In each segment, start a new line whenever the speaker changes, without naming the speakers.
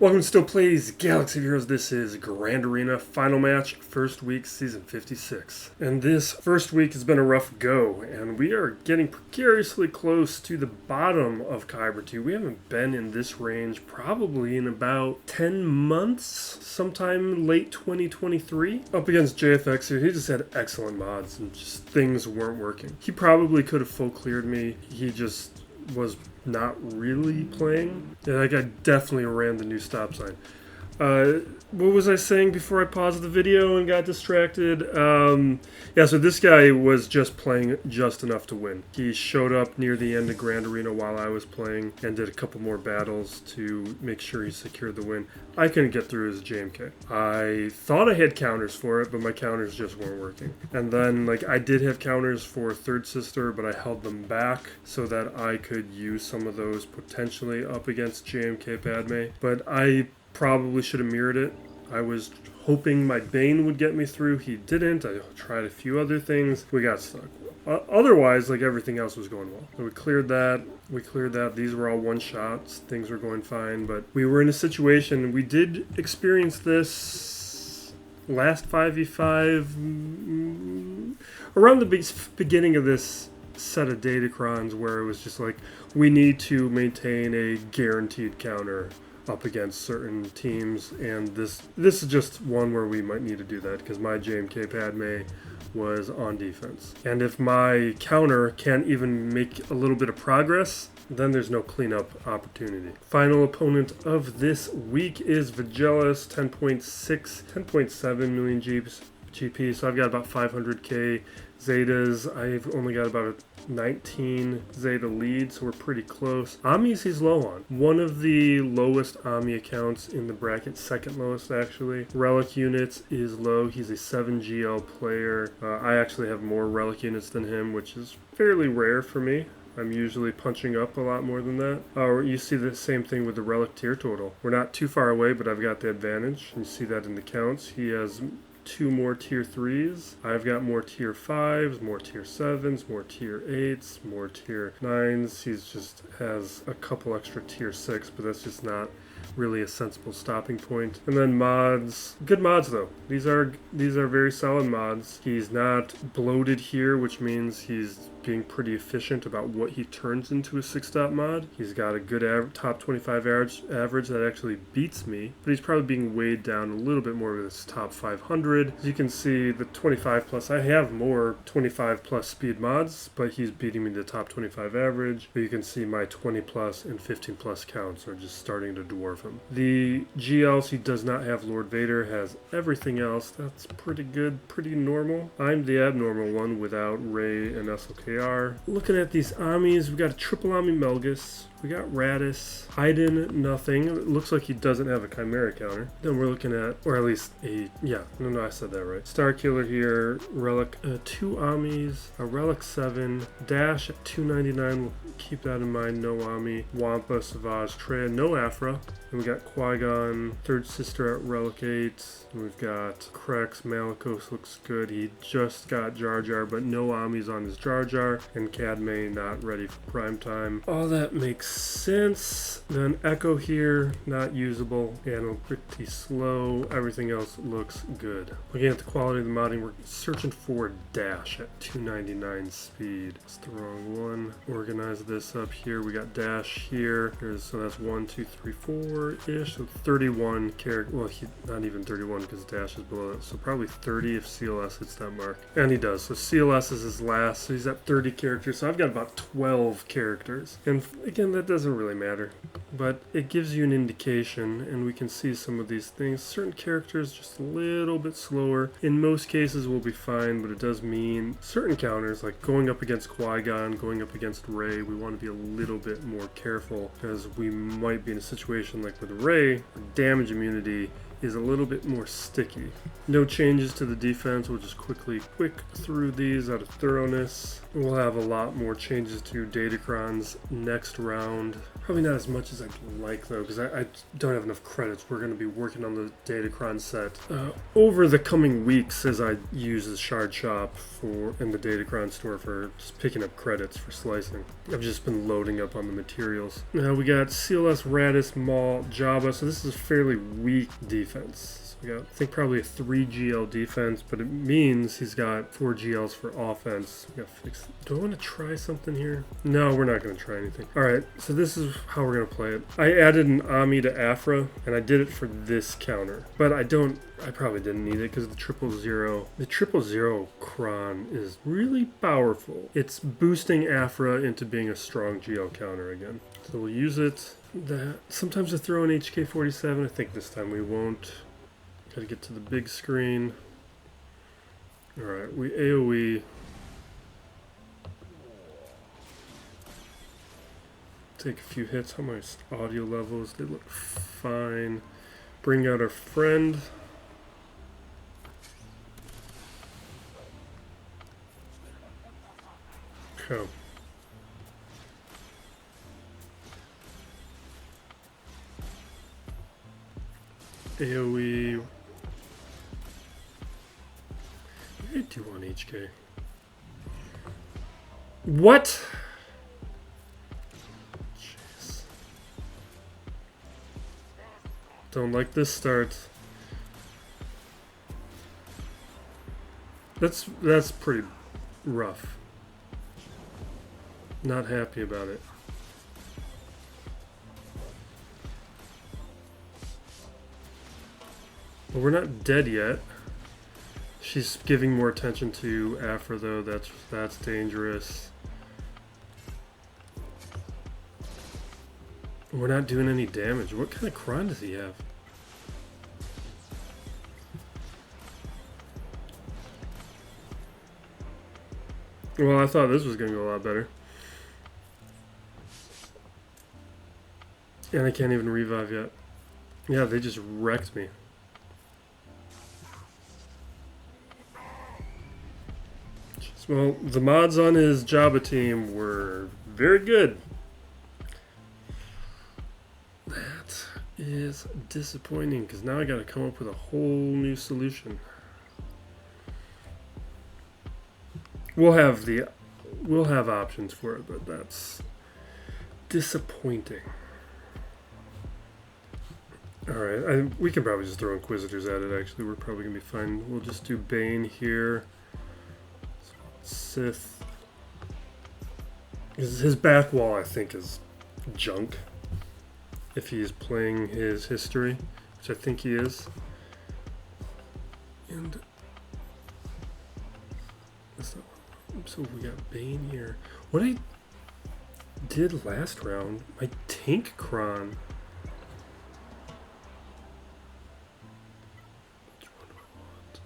Welcome to Still Plays Galaxy of Heroes. This is Grand Arena Final Match, first week, Season 56. And this first week has been a rough go, and we are getting precariously close to the bottom of Kyber 2. We haven't been in this range probably in about 10 months, sometime late 2023. Up against JFX here, he just had excellent mods, and just things weren't working. He probably could have full cleared me. He just was not really playing. Yeah, that guy definitely ran the new stop sign. What was I saying before I paused the video and got distracted? Yeah, so this guy was just playing just enough to win. He showed up near the end of Grand Arena while I was playing and did a couple more battles to make sure he secured the win. I couldn't get through his JMK. I thought I had counters for it, but my counters just weren't working. And then, I did have counters for Third Sister, but I held them back so that I could use some of those potentially up against JMK Padme. But I probably should have mirrored it. I was hoping my Bane would get me through. He didn't. I tried a few other things. We got stuck. Otherwise, everything else was going well. So we cleared that. These were all one shots. Things were going fine, but we were in a situation. We did experience this last 5v5 around the beginning of this set of datacrons where it was just we need to maintain a guaranteed counter up against certain teams, and this is just one where we might need to do that because my JMK Padme was on defense. And if my counter can't even make a little bit of progress, then there's no cleanup opportunity. Final opponent of this week is Vigelis, 10.7 million GP, so I've got about 500k Zetas. I've only got about a 19 Zeta lead, so we're pretty close. Amis he's low on. One of the lowest Ami accounts in the bracket, second lowest actually. Relic units is low. He's a 7 GL player. I actually have more relic units than him, which is fairly rare for me. I'm usually punching up a lot more than that. You see the same thing with the relic tier total. We're not too far away, but I've got the advantage. You see that in the counts. He has 2 more tier 3s. I've got more tier 5s, more tier 7s, more tier 8s, more tier 9s. He just has a couple extra tier 6, but that's just not really a sensible stopping point. And then mods, good mods though. These are very solid mods. He's not bloated here, which means he's being pretty efficient about what he turns into a 6-stop mod. He's got a good top 25 average that actually beats me, but he's probably being weighed down a little bit more with his top 500. As you can see, the 25 plus, I have more 25 plus speed mods, but he's beating me to the top 25 average. But you can see my 20 plus and 15 plus counts are just starting to dwarf him. The GLs, he does not have Lord Vader, has everything else. That's pretty good, pretty normal. I'm the abnormal one without Rey and SLKR. Looking at these Amis, we got a triple Ami Melgus. We got Radis, Haydn, nothing. It looks like he doesn't have a Chimera counter. Then we're looking at, or at least I said that right. Starkiller here, Relic, 2 Amis, a Relic 7, Dash at 299, we'll keep that in mind, no Ami, Wampa, Salvage, Traya, no Aphra. And we got Qui-Gon, Third Sister at Relic 8, and we've got Krex, Malicos looks good. He just got Jar Jar, but no Amis on his Jar Jar, and Cadme not ready for prime time. All that makes sense. Then Echo here, not usable, and pretty slow. Everything else looks good. Looking at the quality of the modding, we're searching for Dash at 299 speed. That's the wrong one. Organize this up here. We got Dash here. So that's 1, 2, 3, 4-ish. So 31 character. Well, not even 31 because Dash is below it. So probably 30 if CLS hits that mark. And he does. So CLS is his last. So he's at 30 characters. So I've got about 12 characters. And again, that doesn't really matter, but it gives you an indication, and we can see some of these things. Certain characters just a little bit slower. In most cases we'll be fine, but it does mean certain counters, like going up against Qui-Gon, going up against Rey, we want to be a little bit more careful because we might be in a situation like with Rey, damage immunity is a little bit more sticky. No changes to the defense. We'll just quick through these out of thoroughness. We'll have a lot more changes to Datacrons next round. Probably not as much as I'd like, though, because I don't have enough credits. We're going to be working on the Datacron set over the coming weeks as I use the shard shop in the Datacron store for just picking up credits for slicing. I've just been loading up on the materials. Now we got CLS, Radis, Maul, Jabba, so this is a fairly weak defense. We got, I think, probably a 3 GL defense, but it means he's got 4 GLs for offense. We got fix. Do I want to try something here? No, we're not going to try anything. All right, so this is how we're going to play it. I added an Ami to Aphra, and I did it for this counter, but I probably didn't need it because the 000 Kron is really powerful. It's boosting Aphra into being a strong GL counter again. So we'll use it. Sometimes I throw in HK-47. I think this time we won't. Gotta get to the big screen. Alright, we AoE. Take a few hits. How my audio levels? They look fine. Bring out our friend. Okay. AoE. What did I do on HK? What? Jeez. Don't like this start. That's pretty rough. Not happy about it. But we're not dead yet. She's giving more attention to Aphra, though. That's dangerous. We're not doing any damage. What kind of Kron does he have? Well, I thought this was going to go a lot better. And I can't even revive yet. Yeah, they just wrecked me. Well, the mods on his Jabba team were very good. That is disappointing because now I got to come up with a whole new solution. We'll have options for it, but that's disappointing. All right, we can probably just throw Inquisitors at it. Actually, we're probably gonna be fine. We'll just do Bane here. Sith. His back wall, I think, is junk. If he's playing his history, which I think he is. And so we got Bane here. What I did last round, my tank Kron. Which one do I want?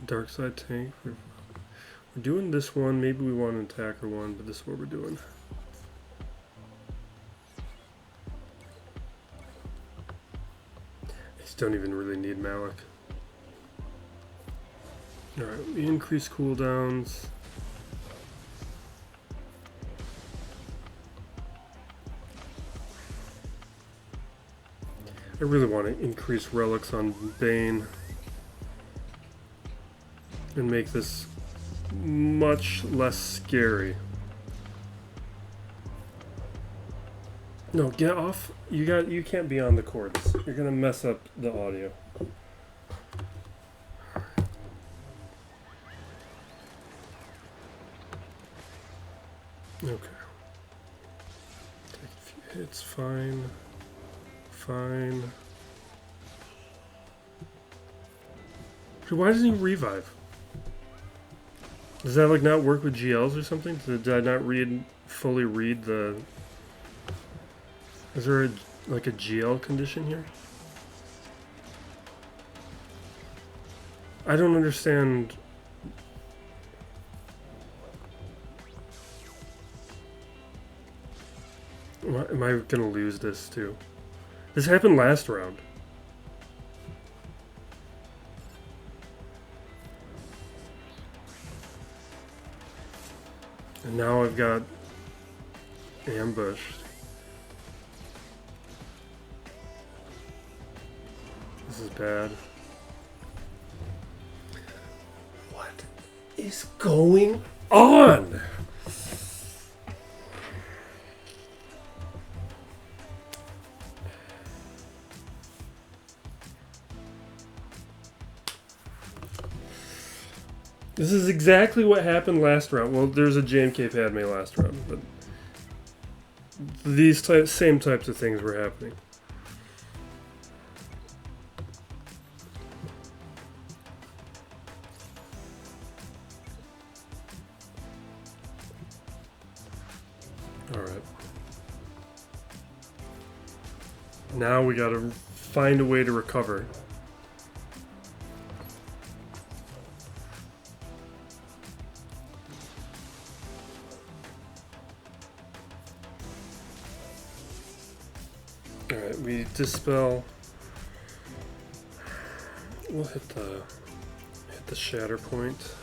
Dark side tank. We're doing this one. Maybe we want an attacker one, but this is what we're doing. I just don't even really need Malik. Alright, we increase cooldowns. I really want to increase relics on Bane and make this much less scary. No, get off. You can't be on the cords. You're gonna mess up the audio. Okay. Take a few hits, fine. Fine. Why doesn't he revive? Does that like not work with GLs or something? Did I not fully read the... Is there like a GL condition here? I don't understand. Am I gonna lose this too? This happened last round. And now I've got ambushed. This is bad. What is going on? This is exactly what happened last round. Well, there's a JMK Padme last round, but these same types of things were happening. All right. Now we gotta find a way to recover. Alright, we dispel. We'll hit the shatter point.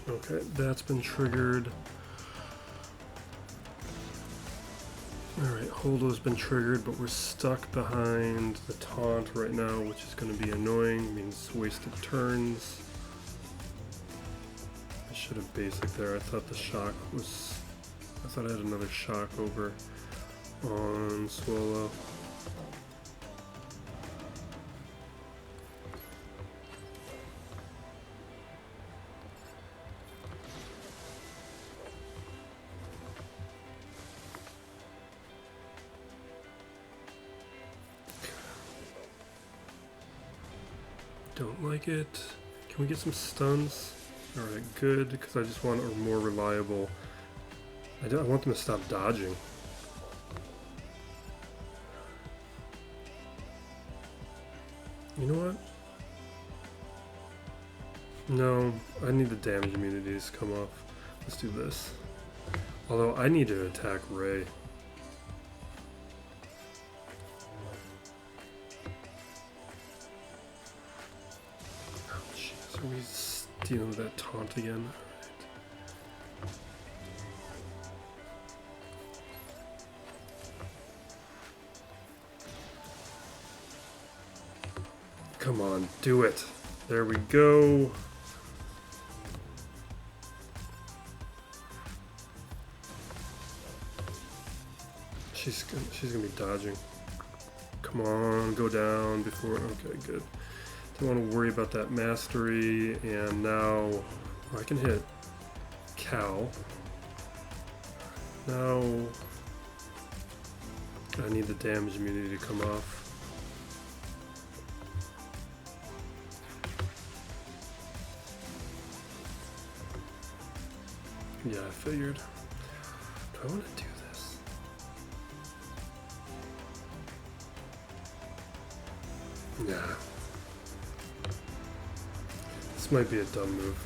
Okay, that's been triggered. Alright, Holdo's been triggered, but we're stuck behind the taunt right now, which is going to be annoying, means wasted turns. I should have basic there. I thought the shock was... I thought I had another shock over on Swolo. Don't like it. Can we get some stuns? Alright, good, because I just want a more reliable... I want them to stop dodging. You know what? No, I need the damage immunities to come off. Let's do this. Although, I need to attack Rey. Are we dealing with that taunt again? Come on, do it. There we go. She's gonna be dodging. Come on, go down before. Okay, good. Don't want to worry about that mastery, and now I can hit Cal. Now I need the damage immunity to come off. Yeah, I figured. Do I want to do this? Nah. This might be a dumb move.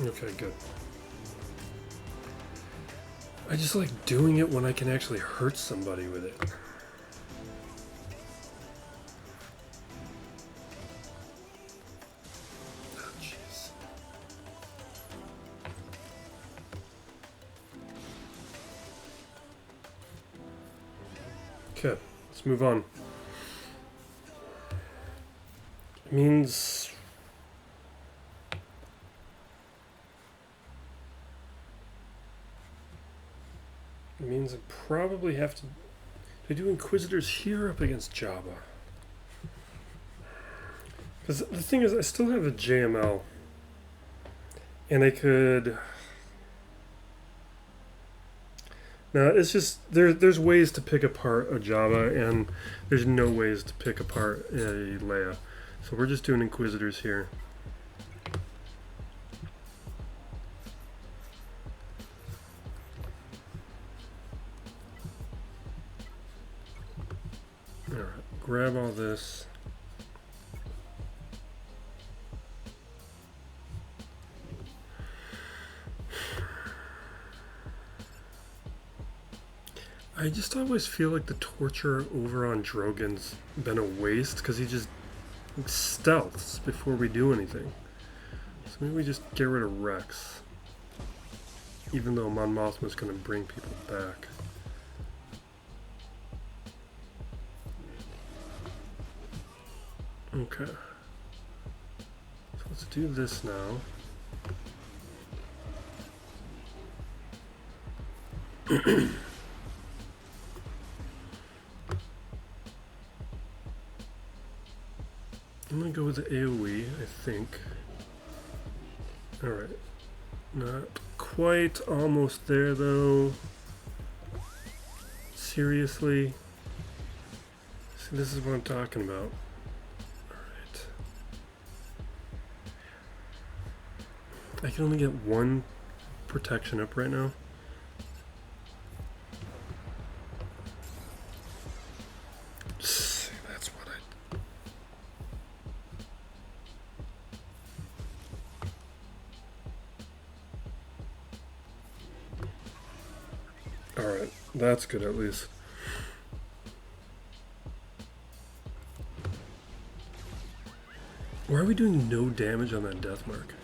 Okay, good. I just like doing it when I can actually hurt somebody with it. Oh, jeez. Okay, let's move on. It means... It means I probably have to... I do Inquisitors here up against Jabba. Because the thing is, I still have a JML. And I could... Now, it's just, there's ways to pick apart a Jabba, and there's no ways to pick apart a Leia. So we're just doing Inquisitors here. Alright, grab all this. I just always feel like the torture over on Drogon's been a waste because he just stealths before we do anything. So maybe we just get rid of Rex. Even though Mon Mothma's going to bring people back. Okay. So let's do this now. I'm going to go with the AoE, I think. Alright. Not quite almost there, though. Seriously? See, this is what I'm talking about. Alright. I can only get one protection up right now. That's good, at least. Why are we doing no damage on that death mark?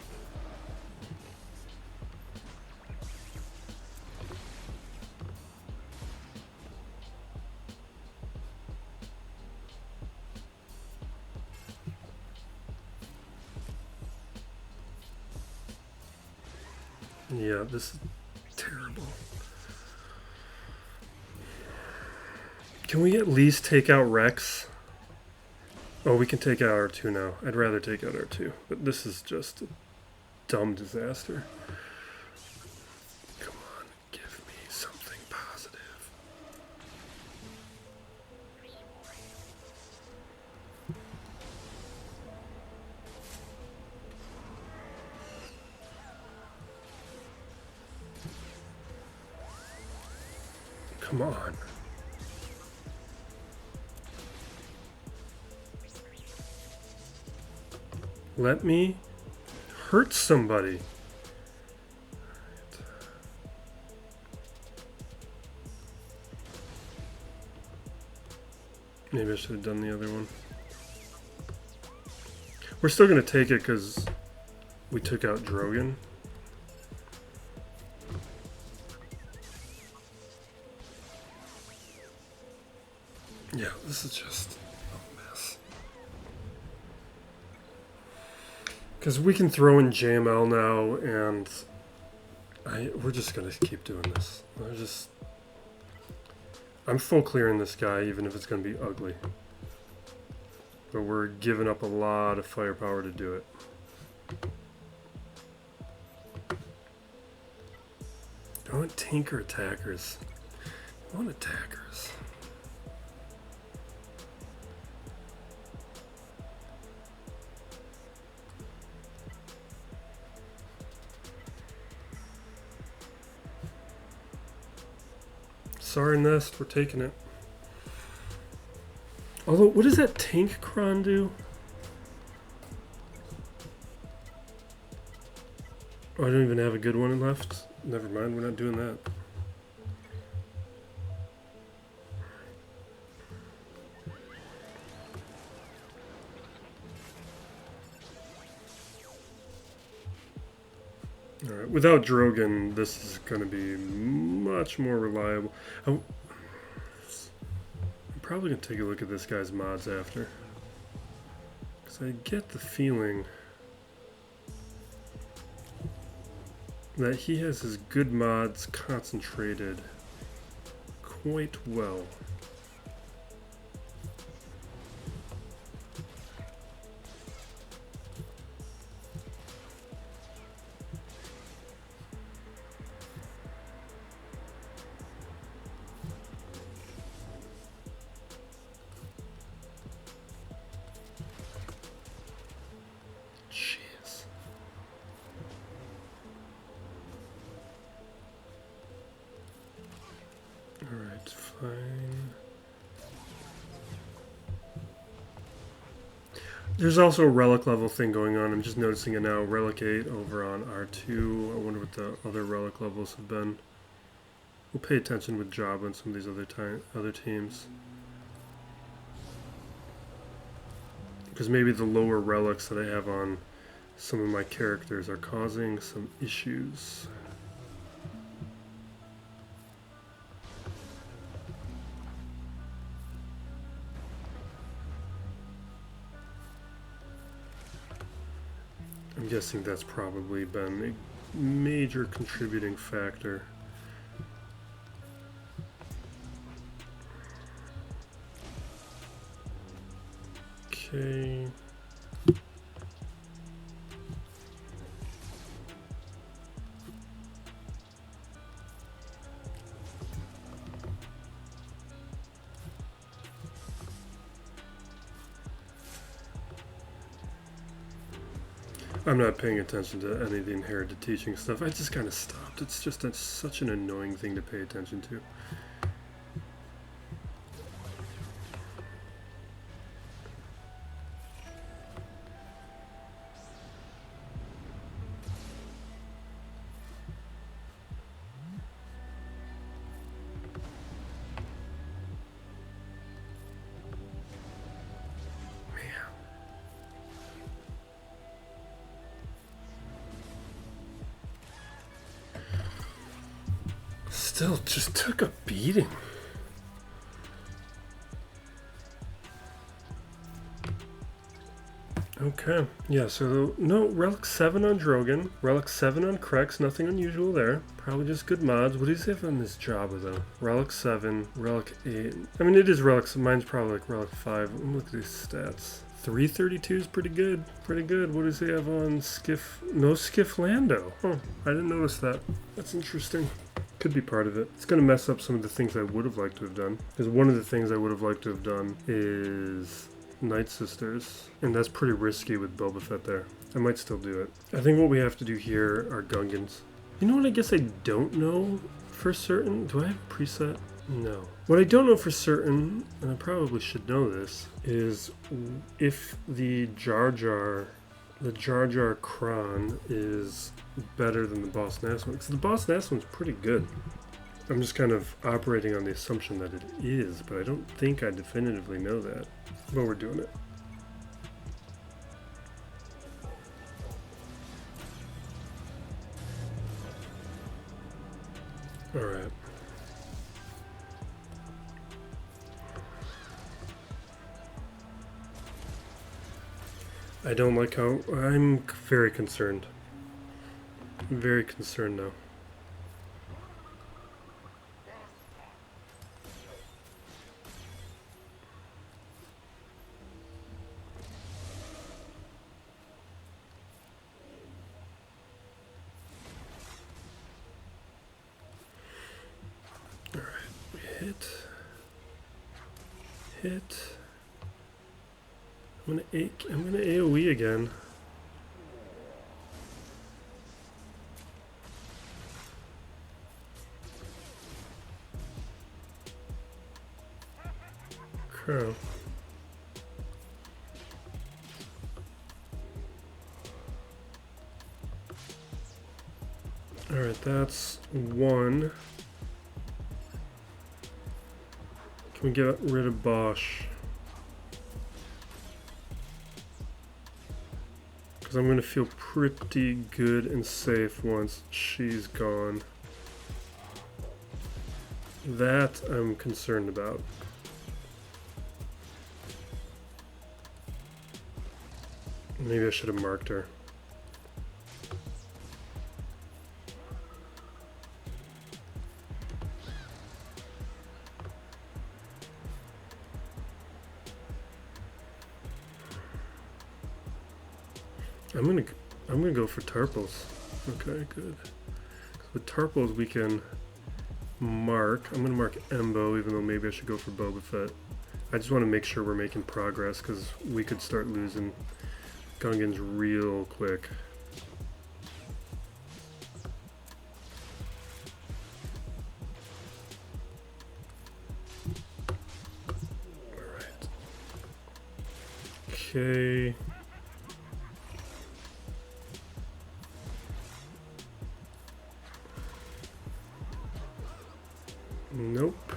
Yeah, this is terrible. Can we at least take out Rex? Oh, we can take out R2 now. I'd rather take out R2, but this is just a dumb disaster. Come on, give me something positive. Come on. Let me hurt somebody. Maybe I should have done the other one. We're still going to take it because we took out Drogon. Yeah, this is just... Because we can throw in JML now, and we're just going to keep doing this. I'm full clearing this guy, even if it's going to be ugly. But we're giving up a lot of firepower to do it. I want tanker attackers. I want attackers. Sorry, Nest, we're taking it. Although, what does that tank cron do? Oh, I don't even have a good one left. Never mind, we're not doing that. Alright, without Drogon, this is going to be much more reliable. I'm probably going to take a look at this guy's mods after. Because I get the feeling that he has his good mods concentrated quite well. There's also a relic level thing going on. I'm just noticing it now. Relic 8 over on R2. I wonder what the other relic levels have been. We'll pay attention with Jabba and some of these other teams. Because maybe the lower relics that I have on some of my characters are causing some issues. I'm guessing that's probably been a major contributing factor. Okay. I'm not paying attention to any of the inherited teaching stuff. I just kind of stopped. It's just such an annoying thing to pay attention to. Still just took a beating. Okay, yeah, so no, Relic 7 on Drogon, Relic 7 on Krex, nothing unusual there. Probably just good mods. What does he have on this Jabba though? Relic 7, Relic 8. I mean, it is Relic, mine's probably like Relic 5. Look at these stats. 332 is pretty good, pretty good. What does he have on Skiff? No Skiff Lando. Oh, I didn't notice that. That's interesting. Could be part of it. It's going to mess up some of the things I would have liked to have done. Because one of the things I would have liked to have done is Night Sisters. And that's pretty risky with Boba Fett there. I might still do it. I think what we have to do here are Gungans. You know what I guess I don't know for certain? Do I have a preset? No. What I don't know for certain, and I probably should know this, is if the Jar Jar Kron is better than the Boss Nass one. Because the Boss Nass one's pretty good. I'm just kind of operating on the assumption that it is, but I don't think I definitively know that. But we're doing it. Alright. I don't like how... I'm very concerned. I'm very concerned now. Alright, we hit. I'm gonna AoE again. Crow. Alright, that's one. Can we get rid of Bosch? Because I'm going to feel pretty good and safe once she's gone. That I'm concerned about. Maybe I should have marked her. I'm gonna go for Tarpals. Okay, good. With Tarpals we can mark. I'm gonna mark Embo, even though maybe I should go for Boba Fett. I just want to make sure we're making progress because we could start losing Gungans real quick. Alright. Okay. Nope.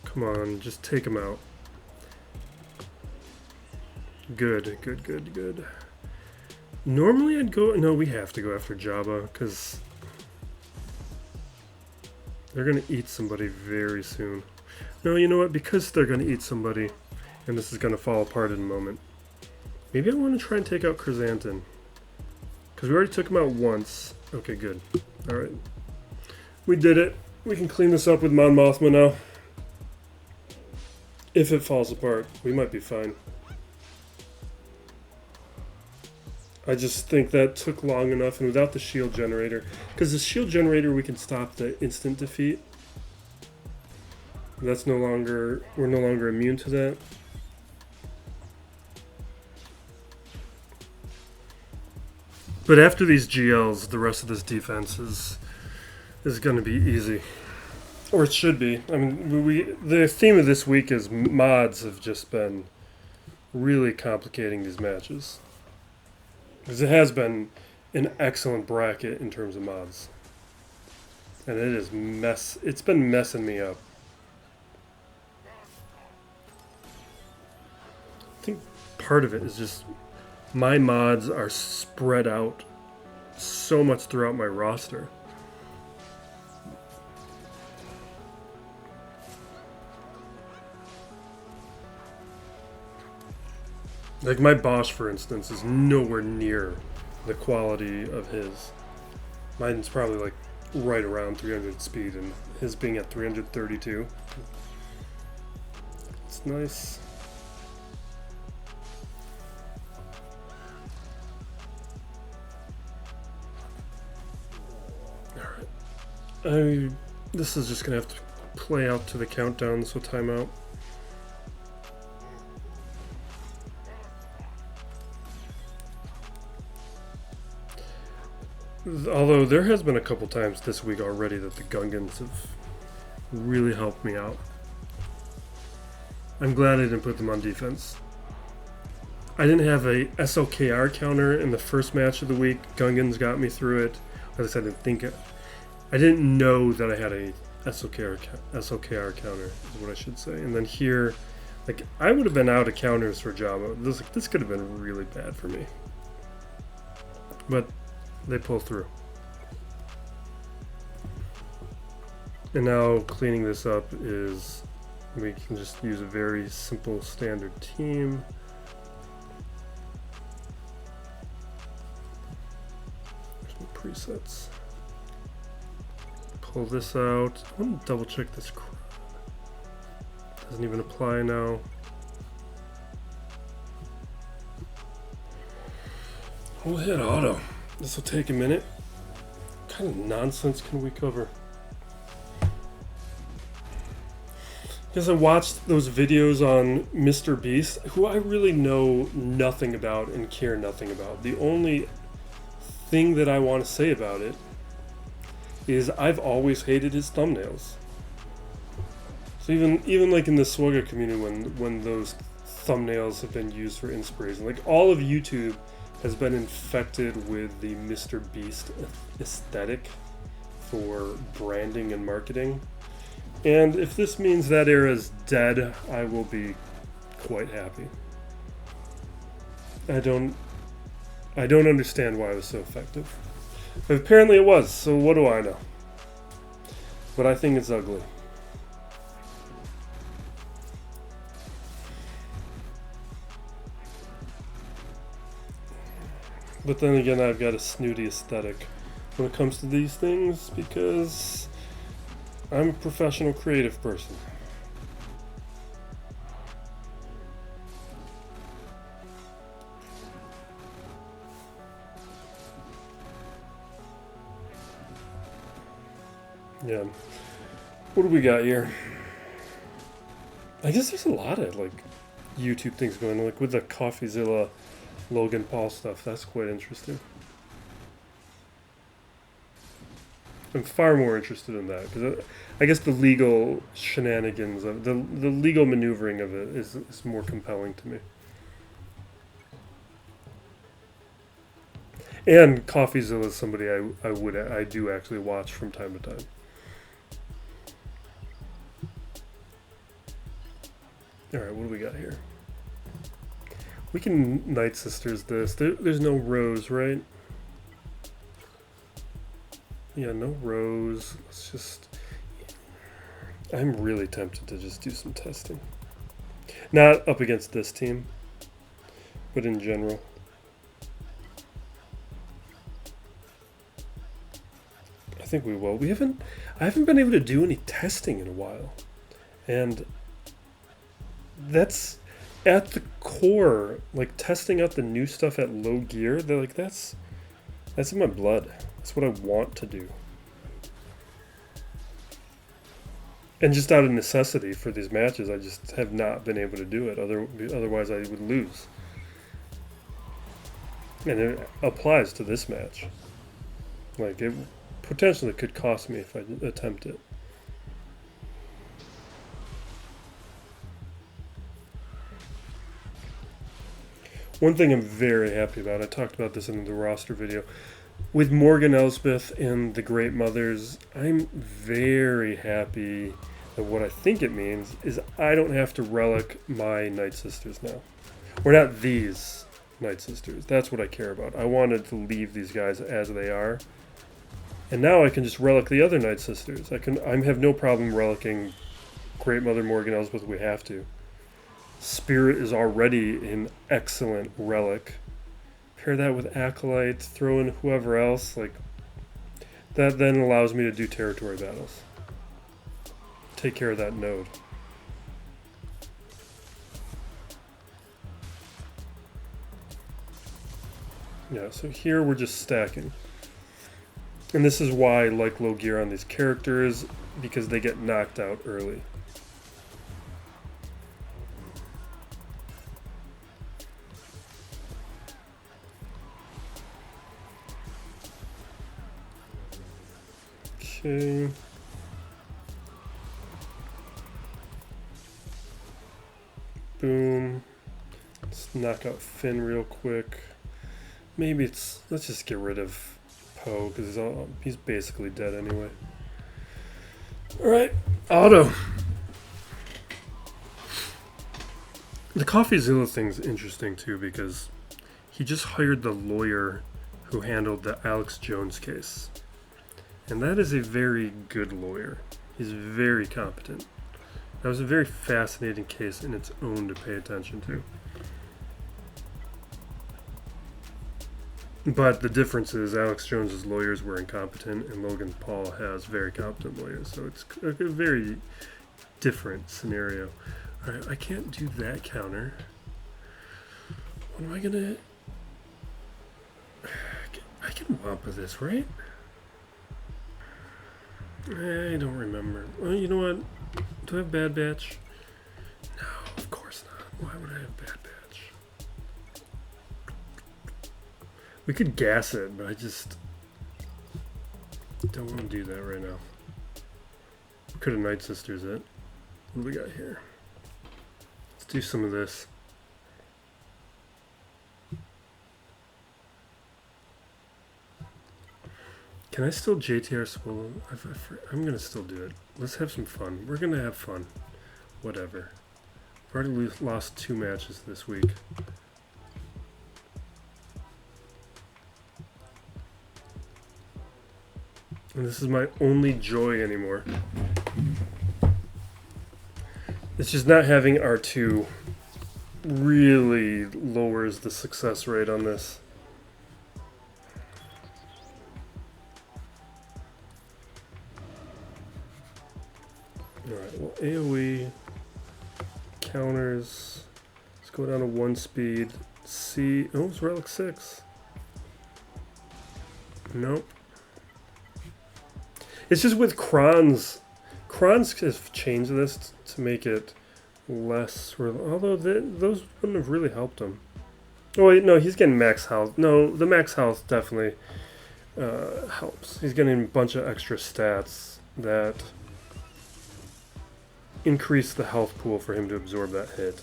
Come on, just take him out. Good, good, good, good. Normally I'd go... No, we have to go after Jabba, because they're going to eat somebody very soon. No, you know what? Because they're going to eat somebody, and this is going to fall apart in a moment, maybe I want to try and take out Chrysanthemum. Because we already took him out once. Okay, good. Alright. We did it. We can clean this up with Mon Mothma now. If it falls apart, we might be fine. I just think that took long enough, and without the shield generator, because the shield generator we can stop the instant defeat. That's no longer, we're no longer immune to that. But after these GLs, the rest of this defense is going to be easy. Or it should be. I mean, the theme of this week is mods have just been really complicating these matches. Because it has been an excellent bracket in terms of mods. And it's been messing me up. I think part of it is just my mods are spread out so much throughout my roster. Like my Bosch, for instance, is nowhere near the quality of his. Mine's probably like right around 300 speed, and his being at 332. It's nice. Alright. This is just going to have to play out to the countdown, so timeout. Although there has been a couple times this week already that the Gungans have really helped me out. I'm glad I didn't put them on defense. I didn't have a SLKR counter in the first match of the week. Gungans got me through it. At least I didn't know that I had a SLKR counter, is what I should say. And then here, like, I would have been out of counters for Jabba. This could have been really bad for me. But they pull through. And now cleaning this up is, we can just use a very simple standard team. There's no presets. Pull this out. I want to double check this. Doesn't even apply now. We'll hit auto. This will take a minute. What kind of nonsense can we cover? Because I watched those videos on Mr. Beast, who I really know nothing about and care nothing about. The only thing that I want to say about it is I've always hated his thumbnails. So even like in the SWGOH community, when those thumbnails have been used for inspiration, like all of YouTube has been infected with the Mr. Beast aesthetic for branding and marketing. And if this means that era is dead, I will be quite happy. I don't understand why it was so effective. But apparently it was, so what do I know? But I think it's ugly. But then again, I've got a snooty aesthetic when it comes to these things because I'm a professional creative person. Yeah. What do we got here? I guess there's a lot of like YouTube things going on, like with the CoffeeZilla Logan Paul stuff. That's quite interesting. I'm far more interested in that because I guess the legal shenanigans of the legal maneuvering of it is more compelling to me. And CoffeeZilla is somebody I do actually watch from time to time. Alright, what do we got here? We can Night Sisters this. There's no Rose, right? Yeah, no Rose. Let's just... I'm really tempted to just do some testing. Not up against this team, but in general. I think we will. I haven't been able to do any testing in a while. And that's at the core, like testing out the new stuff at low gear. They're like, that's in my blood. That's what I want to do. And just out of necessity for these matches, I just have not been able to do it. Otherwise, I would lose. And it applies to this match. Like, it potentially could cost me if I attempt it. One thing I'm very happy about, I talked about this in the roster video, with Morgan Elsbeth and the Great Mothers, I'm very happy that what I think it means is I don't have to relic my Night Sisters now. Or not these Night Sisters. That's what I care about. I wanted to leave these guys as they are. And now I can just relic the other Night Sisters. I have no problem relicking Great Mother Morgan Elsbeth. We have to. Spirit is already an excellent relic. Pair that with Acolyte, throw in whoever else, like that then allows me to do territory battles. Take care of that node. Yeah, so here we're just stacking. And this is why I like low gear on these characters, because they get knocked out early. Okay. Boom. Let's knock out Finn real quick. Maybe let's just get rid of Poe, because he's basically dead anyway. Alright, Auto. The CoffeeZilla thing's interesting too, because he just hired the lawyer who handled the Alex Jones case. And that is a very good lawyer. He's very competent. That was a very fascinating case in its own to pay attention to. But the difference is Alex Jones's lawyers were incompetent and Logan Paul has very competent lawyers. So it's a very different scenario. Alright, I can't do that counter. What am I gonna... I can Wampa this, right? I don't remember. Well, you know what? Do I have Bad Batch? No, of course not. Why would I have Bad Batch? We could gas it, but I just don't want to do that right now. We could have Night Sisters it. What do we got here? Let's do some of this. Can I still JTR Swolo? I'm going to still do it. Let's have some fun. We're going to have fun. Whatever. I've already lost 2 matches this week. And this is my only joy anymore. It's just not having R2 really lowers the success rate on this. Alright, well, AoE, counters, let's go down to 1 speed, C, oh, it's Relic 6. Nope. It's just with Kron's have changed this to make it less, although those wouldn't have really helped him. Oh wait, no, he's getting max health. No, the max health definitely helps. He's getting a bunch of extra stats that increase the health pool for him to absorb that hit.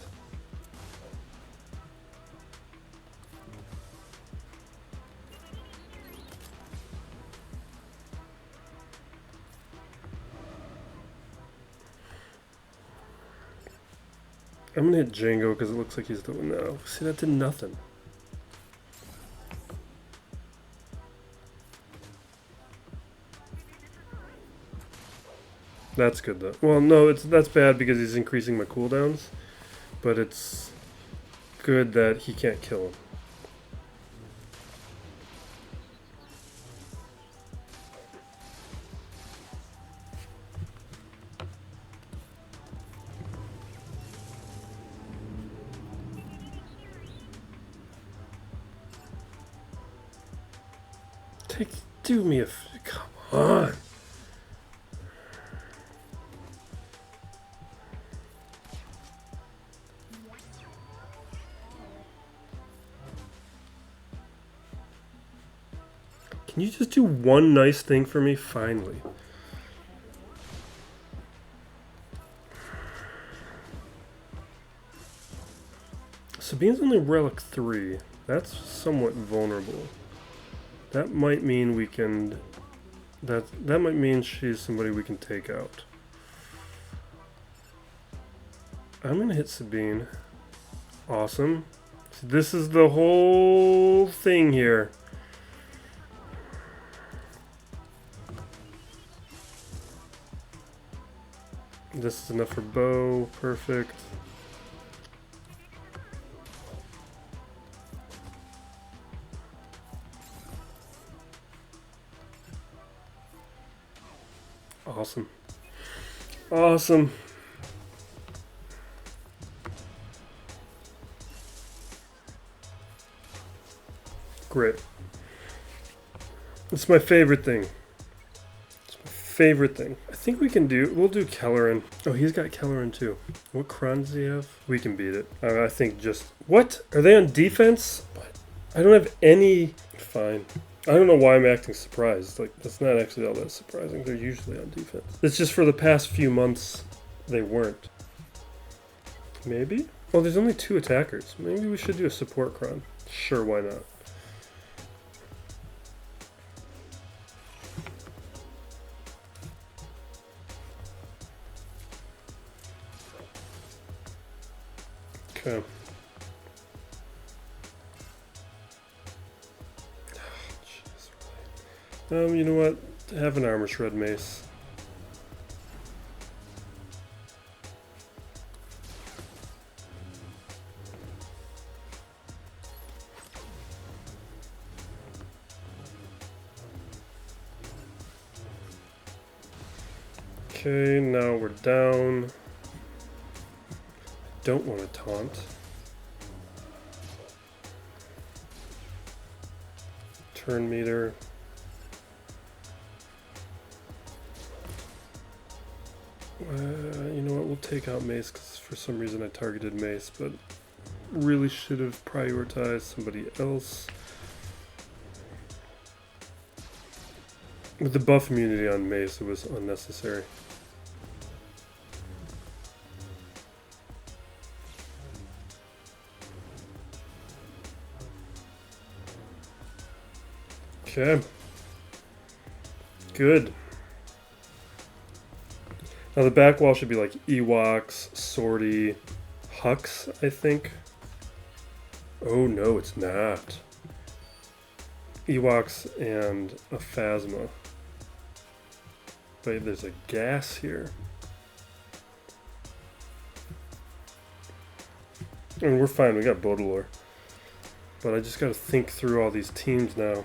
I'm gonna hit Django because it looks like he's doing now. See, that did nothing. That's good though. Well, no, that's bad because he's increasing my cooldowns, but it's good that he can't kill him. Do me a come on. Can you just do one nice thing for me finally? Sabine's only relic 3. That's somewhat vulnerable. That might mean we can... That might mean she's somebody we can take out. I'm going to hit Sabine. Awesome. So this is the whole thing here. This is enough for Bo. Perfect. Awesome. Awesome. Great. It's my favorite thing. It's my favorite thing. I think we'll do Kelleran. Oh, he's got Kelleran too. What Kron does he have? We can beat it. I think just... What? Are they on defense? I don't have any... Fine. I don't know why I'm acting surprised. Like, that's not actually all that surprising. They're usually on defense. It's just for the past few months, they weren't. Maybe? Oh, there's only 2 attackers. Maybe we should do a support Kron. Sure, why not? Okay. You know what? Have an armor shred mace. Okay, now we're down. Don't want to taunt. Turn meter. You know what, we'll take out Mace because for some reason I targeted Mace, but really should have prioritized somebody else. With the buff immunity on Mace, it was unnecessary. Okay. Good. Now the back wall should be like Ewoks, Zorii, Hux, I think. Oh no, it's not. Ewoks and a Phasma. Wait, there's a gas here. I mean, we're fine, we got Baudelaire. But I just gotta think through all these teams now.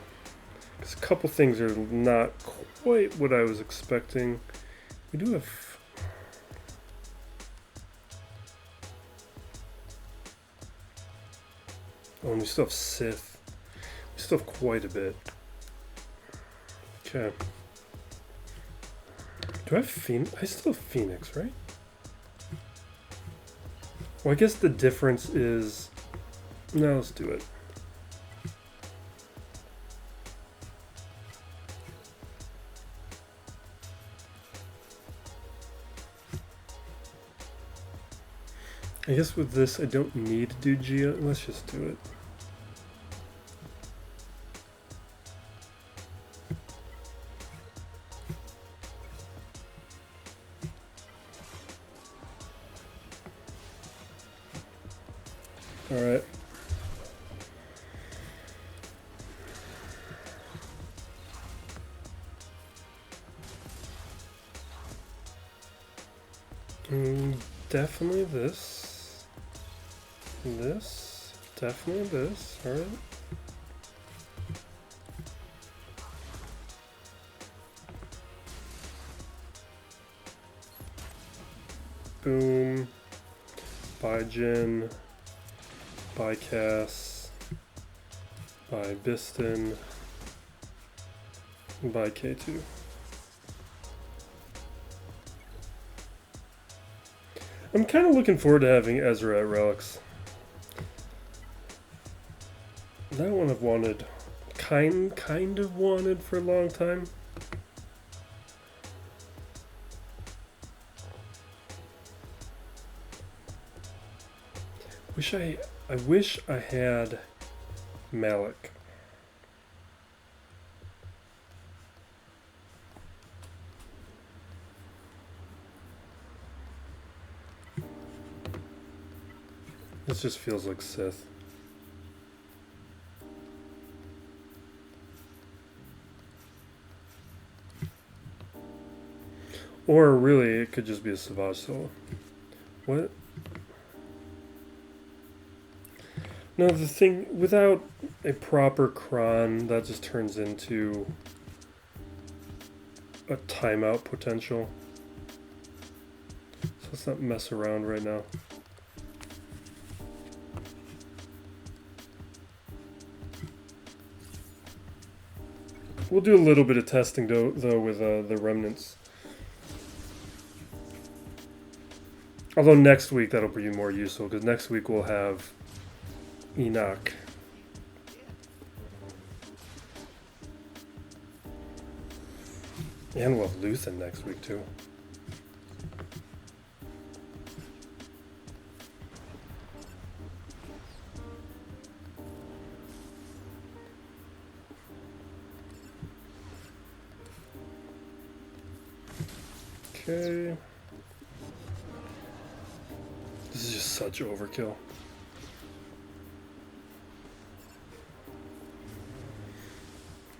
Because a couple things are not quite what I was expecting. We do have... Oh, and we still have Sith. We still have quite a bit. Okay. Do I have Phoenix? I still have Phoenix, right? Well, I guess the difference is... No, let's do it. I guess with this, I don't need to do Gia. Let's just do it. Alright. Definitely this. This. Definitely this. Alright. Boom. By Jin. By Cass. By Biston. By K2. I'm kind of looking forward to having Ezra at Relics. That one I've wanted, kind of wanted for a long time. I wish I had Malik. This just feels like Sith. Or really, it could just be a Savage solo. What? No, the thing, without a proper cron, that just turns into a timeout potential. So let's not mess around right now. We'll do a little bit of testing though with the remnants. Although next week that'll be more useful, because next week we'll have Enoch. And we'll have Luthen next week too. Okay. This is just such overkill.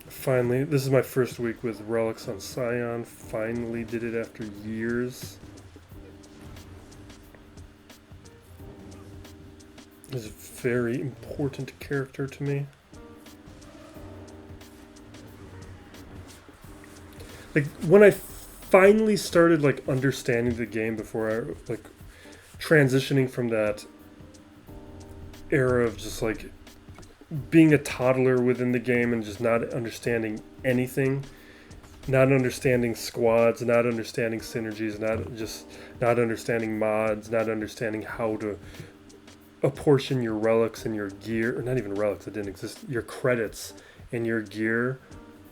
Finally, this is my first week with Relics on Scion. Finally did it after years. He's a very important character to me. Like, when I finally started, like, understanding the game before I, like, transitioning from that era of just, like, being a toddler within the game and just not understanding anything, not understanding squads, not understanding synergies, not understanding mods, not understanding how to apportion your relics and your gear, or not even relics that didn't exist, your credits and your gear.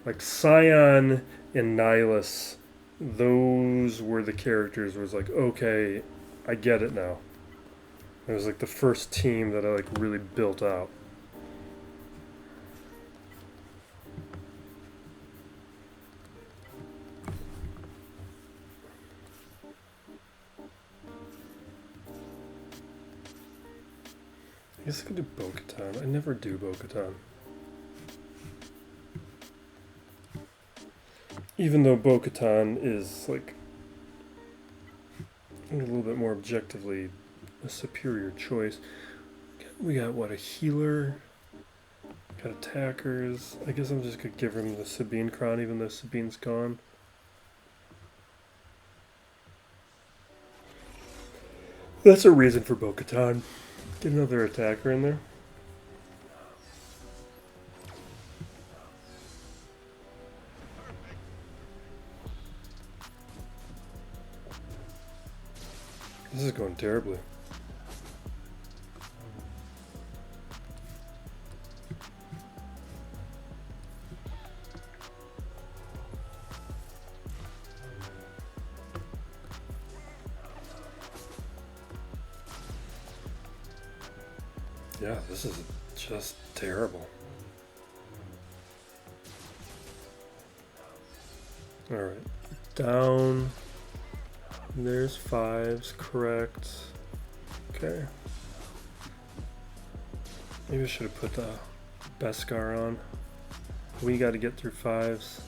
Like Scion and Nihilus, those were the characters where it's like, okay, I get it now. It was like the first team that I like really built out. I guess I could do Bo-Katan. I never do Bo-Katan. Even though Bo-Katan is, like, a little bit more objectively a superior choice. We got, what, a healer? Got attackers. I guess I'm just going to give him the Sabine crown, even though Sabine's gone. That's a reason for Bo-Katan. Get another attacker in there. This is going terribly. Yeah, this is just terrible. Alright, down. There's 5s, correct. Okay. Maybe I should have put the Beskar on. We got to get through 5s.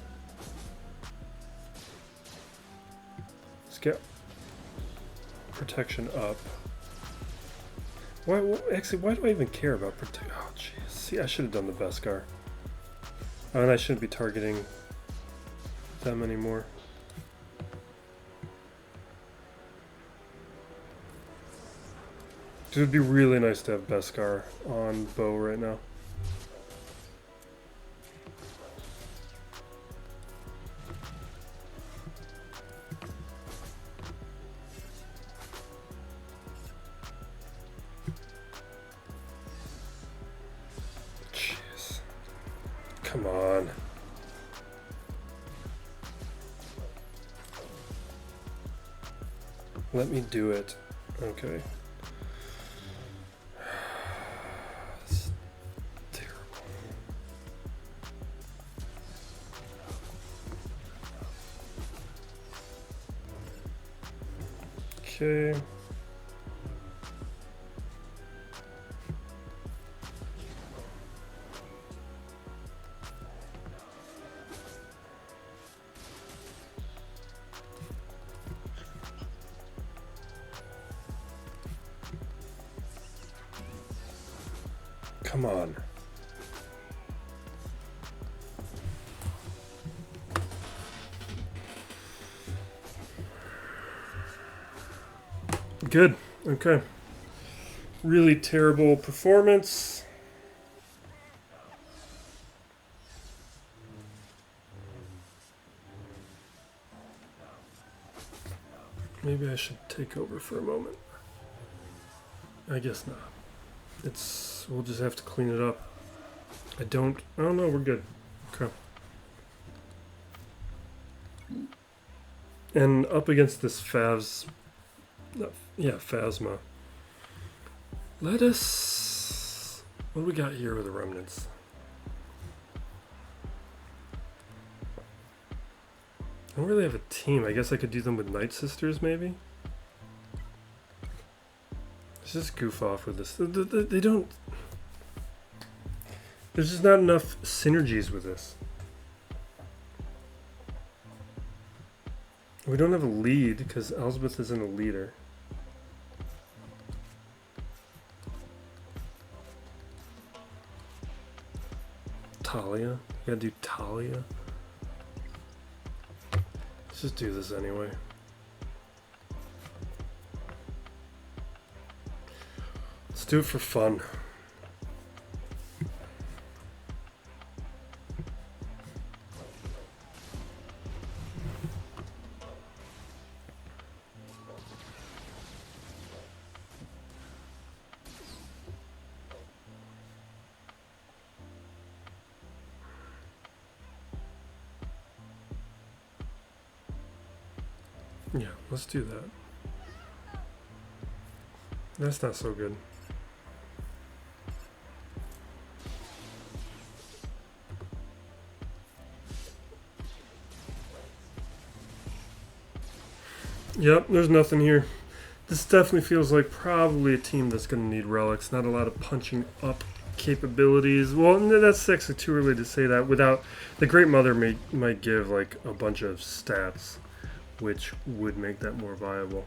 Let's get protection up. Actually, why do I even care about protection? Oh, jeez. See, I should have done the Beskar. Oh, and I shouldn't be targeting them anymore. It would be really nice to have Beskar on Bo right now. Jeez. Come on. Let me do it. Okay. Okay. Come on. Good. Okay. Really terrible performance. Maybe I should take over for a moment. I guess not. We'll just have to clean it up. Oh no, we're good. Okay. And up against this Phasma. Let us... What do we got here with the remnants? I don't really have a team. I guess I could do them with Night Sisters, maybe? Let's just goof off with this. They don't... There's just not enough synergies with this. We don't have a lead because Elsbeth isn't a leader. Talia? You gotta do Talia? Let's just do this anyway. Let's do it for fun. Yeah, let's do that. That's not so good. Yep, there's nothing here. This definitely feels like probably a team that's going to need relics. Not a lot of punching up capabilities. Well, that's actually too early to say that. Without the Great Mother might give like a bunch of stats, which would make that more viable.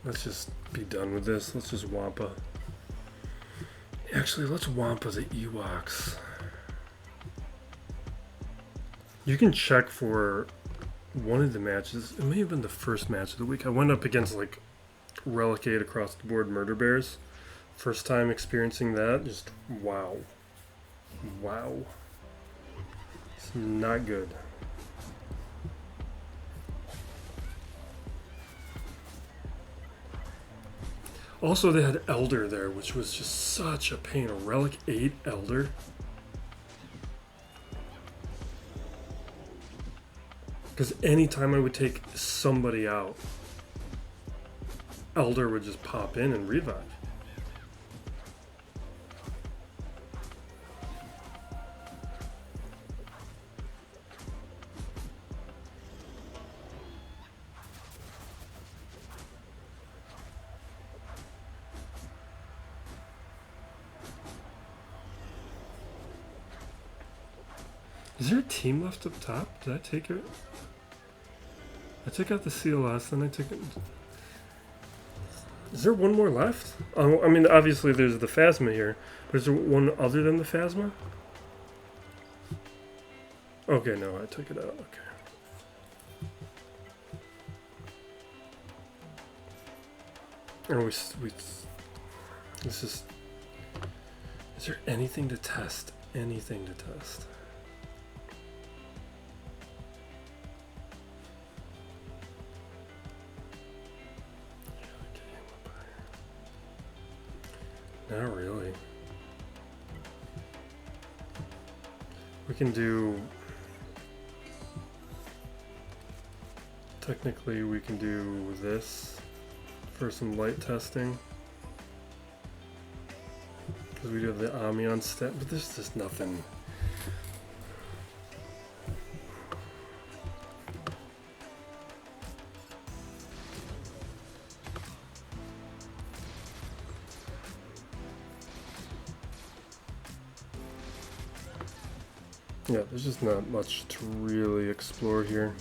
Let's just be done with this. Let's just Wampa. Actually, let's Wampa the Ewoks. You can check for one of the matches. It may have been the first match of the week. I went up against like Relic 8 across the board Murder Bears. First time experiencing that. Just wow. Wow. It's not good. Also, they had Elder there, which was just such a pain. A Relic 8 Elder. Because anytime I would take somebody out, Elder would just pop in and revive. Is there a team left up top? Did I take it? I took out the CLS, then I took it. Is there one more left? Oh, I mean, obviously there's the Phasma here, but is there one other than the Phasma? Okay, no, I took it out. Okay. Or we this is there anything to test? Anything to test? Not really. We can do... Technically, we can do this for some light testing. Because we do have the Amion stat, but there's just nothing. Yeah, there's just not much to really explore here.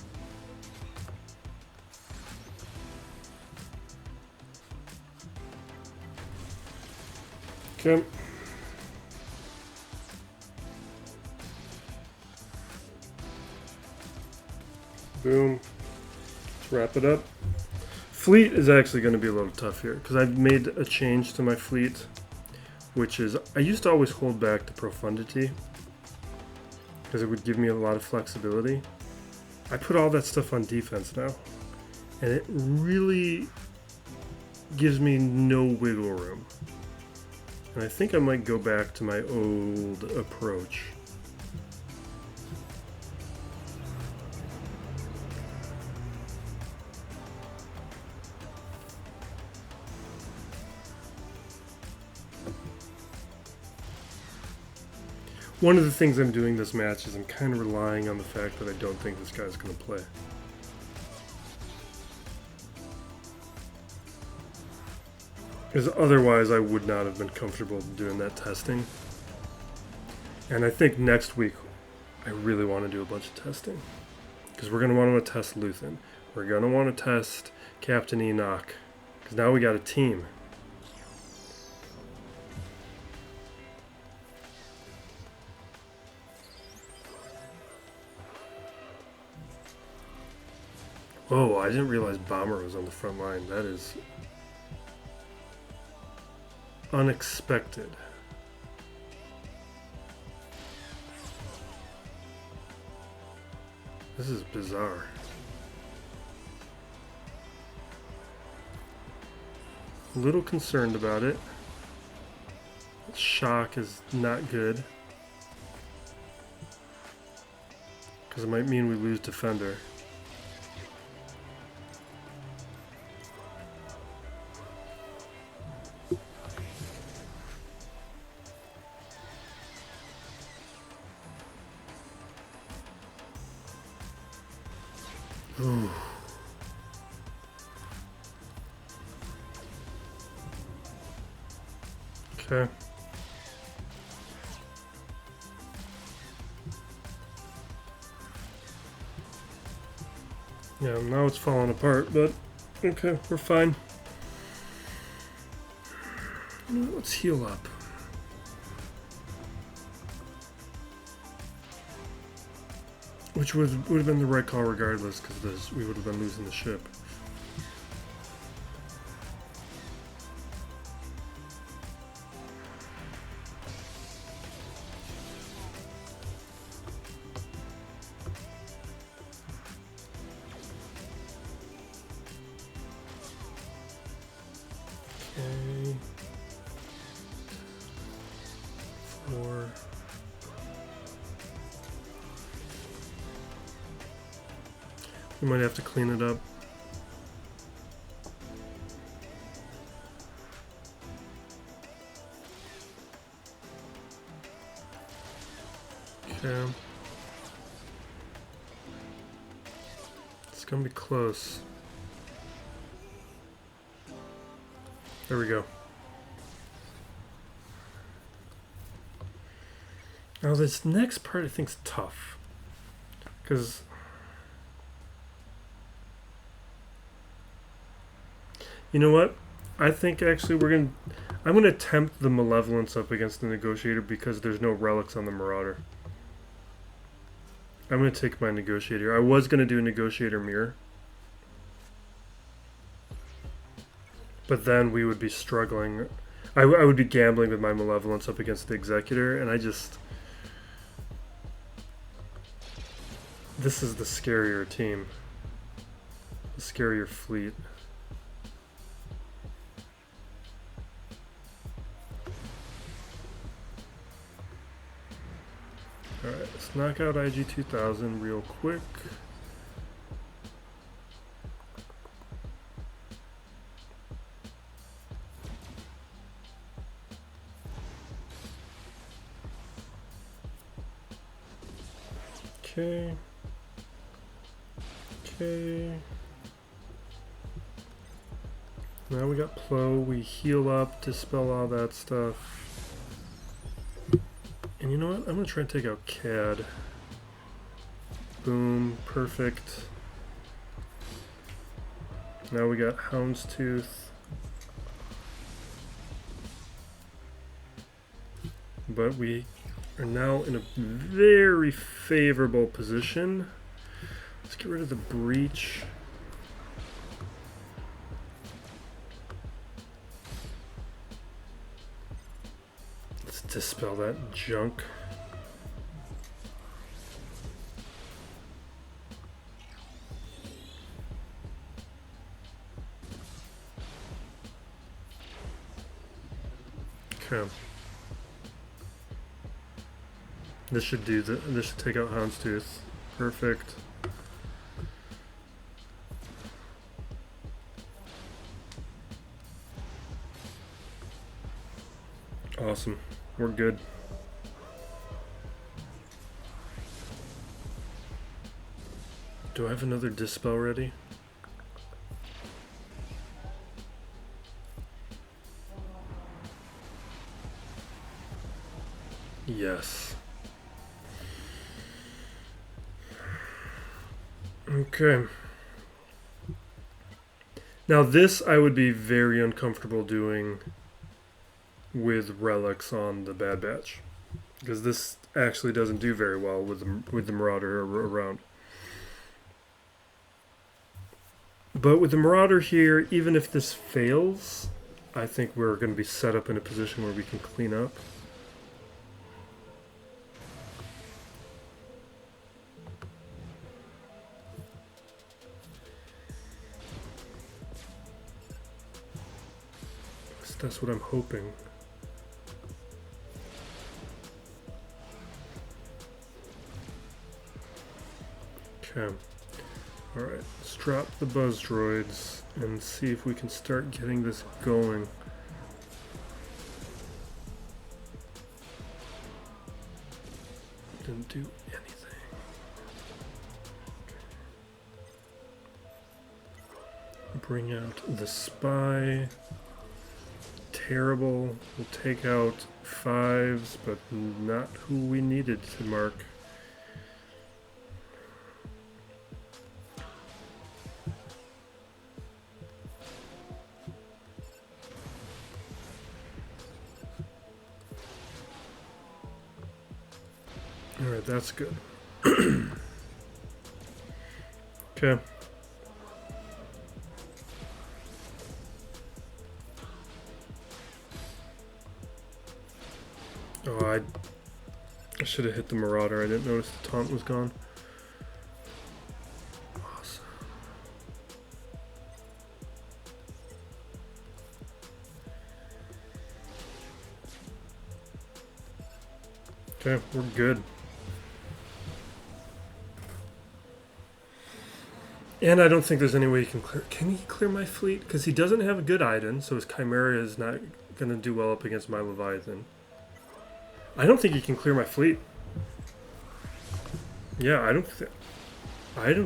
Okay. Boom. Let's wrap it up. Fleet is actually going to be a little tough here because I've made a change to my fleet, which is I used to always hold back the profundity because it would give me a lot of flexibility. I put all that stuff on defense now, and it really gives me no wiggle room. And I think I might go back to my old approach. One of the things I'm doing this match is I'm kind of relying on the fact that I don't think this guy's going to play. Because otherwise I would not have been comfortable doing that testing. And I think next week I really want to do a bunch of testing. Because we're going to want to test Luthen. We're going to want to test Captain Enoch. Because now we got a team. Oh, I didn't realize Bomber was on the front line. That is unexpected. This is bizarre. A little concerned about it. Shock is not good. Because it might mean we lose Defender. Ooh. Okay. Yeah, now it's falling apart, but okay, we're fine. Let's heal up. Which would have been the right call regardless, because we would have been losing the ship. Okay. 4. We might have to clean it up. Okay. It's gonna be close. There we go. Now this next part I think is tough. Because you know what? I think actually I'm gonna tempt the Malevolence up against the Negotiator because there's no relics on the Marauder. I'm gonna take my Negotiator. I was gonna do a Negotiator Mirror, but then we would be struggling. I would be gambling with my Malevolence up against the Executor, and this is the scarier team. The scarier fleet. Alright, let's knock out IG-2000 real quick. Okay. Okay. Now we got Plo. We heal up, dispel all that stuff. And you know what? I'm going to try and take out CAD. Boom. Perfect. Now we got Houndstooth. But we are now in a very favorable position. Let's get rid of the breach. Let's dispel that junk. Okay. This should take out Houndstooth. Perfect. Awesome. We're good. Do I have another dispel ready? Yes. Okay. Now this I would be very uncomfortable doing with relics on the Bad Batch, because this actually doesn't do very well with the Marauder around. But with the Marauder here, even if this fails, I think we're going to be set up in a position where we can clean up. That's what I'm hoping. Okay. Alright, let's drop the buzz droids and see if we can start getting this going. Didn't do anything. Bring out the spy. Terrible. We'll take out 5s, but not who we needed to mark. Alright, that's good. Okay. Oh, I should have hit the Marauder. I didn't notice the taunt was gone. Awesome. Okay, we're good. And I don't think there's any way he can clear. Can he clear my fleet? Because he doesn't have a good Iden, so his Chimera is not going to do well up against my Leviathan. I don't think he can clear my fleet. Yeah, I don't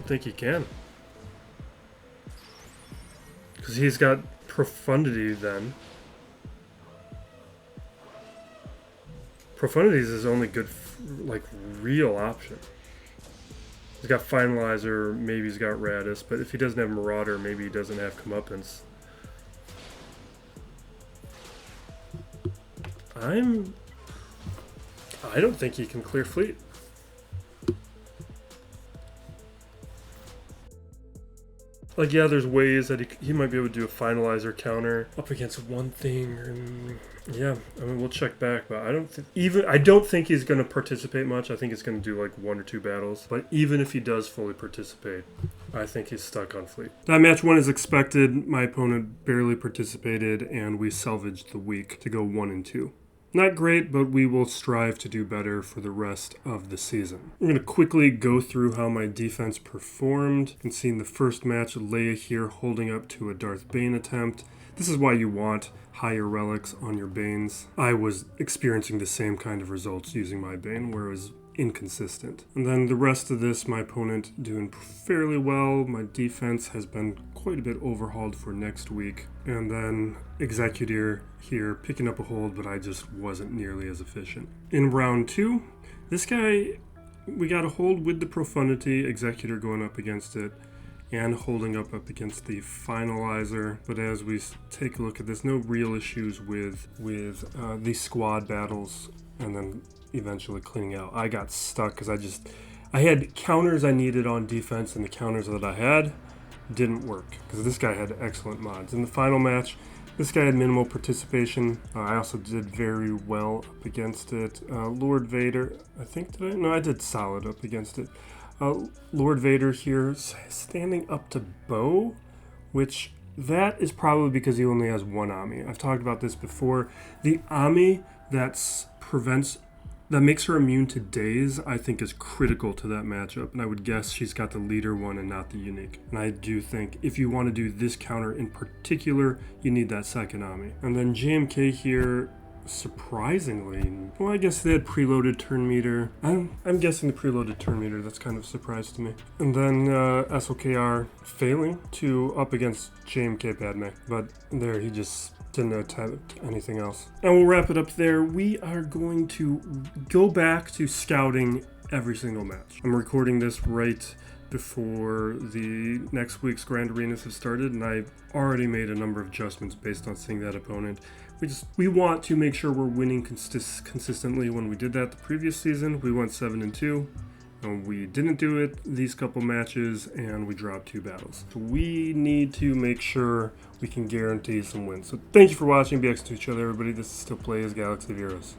think he can. Because he's got Profundity then. Profundity is his only good, like, real option. He's got Finalizer, maybe he's got Radis, but if he doesn't have Marauder, maybe he doesn't have Comeuppance. I don't think he can clear fleet. Like, yeah, there's ways that he might be able to do a Finalizer counter up against one thing. And yeah, I mean, we'll check back, but I don't think he's going to participate much. I think he's going to do like 1 or 2 battles. But even if he does fully participate, I think he's stuck on fleet. That match went as expected. My opponent barely participated, and we salvaged the week to go 1-2. Not great, but we will strive to do better for the rest of the season. I'm going to quickly go through how my defense performed. You can see in the first match, Leia here holding up to a Darth Bane attempt. This is why you want higher relics on your Banes. I was experiencing the same kind of results using my Bane, where it was inconsistent. And then the rest of this, my opponent doing fairly well. My defense has been quite a bit overhauled for next week. And then Executor here picking up a hold, but I just wasn't nearly as efficient. In round 2, this guy, we got a hold with the Profundity, Executor going up against it, and holding up against the Finalizer. But as we take a look at this, no real issues with the squad battles, and then eventually cleaning out. I got stuck because I had counters I needed on defense, and the counters that I had didn't work because this guy had excellent mods. In the final match, this guy had minimal participation. I also did very well up against it. Lord Vader, I did solid up against it. Lord Vader here standing up to Bo, which that is probably because he only has one Ami. I've talked about this before. The Ami that makes her immune to daze, I think is critical to that matchup. And I would guess she's got the leader one and not the unique. And I do think if you want to do this counter in particular, you need that second Ami. And then JMK here, surprisingly, well, I guess they had preloaded turn meter. I'm guessing the preloaded turn meter, that's kind of a surprise to me. And then SLKR failing to up against JMK Padme. But there, he just didn't attempt anything else. And we'll wrap it up there. We are going to go back to scouting every single match. I'm recording this right before the next week's Grand Arenas have started, and I've already made a number of adjustments based on seeing that opponent. We want to make sure we're winning consistently. When we did that the previous season, we went 7-2. And we didn't do it these couple matches, and we dropped 2 battles. So we need to make sure we can guarantee some wins. So thank you for watching. Be excellent to each other, everybody. This is Still Play as Galaxy of Heroes.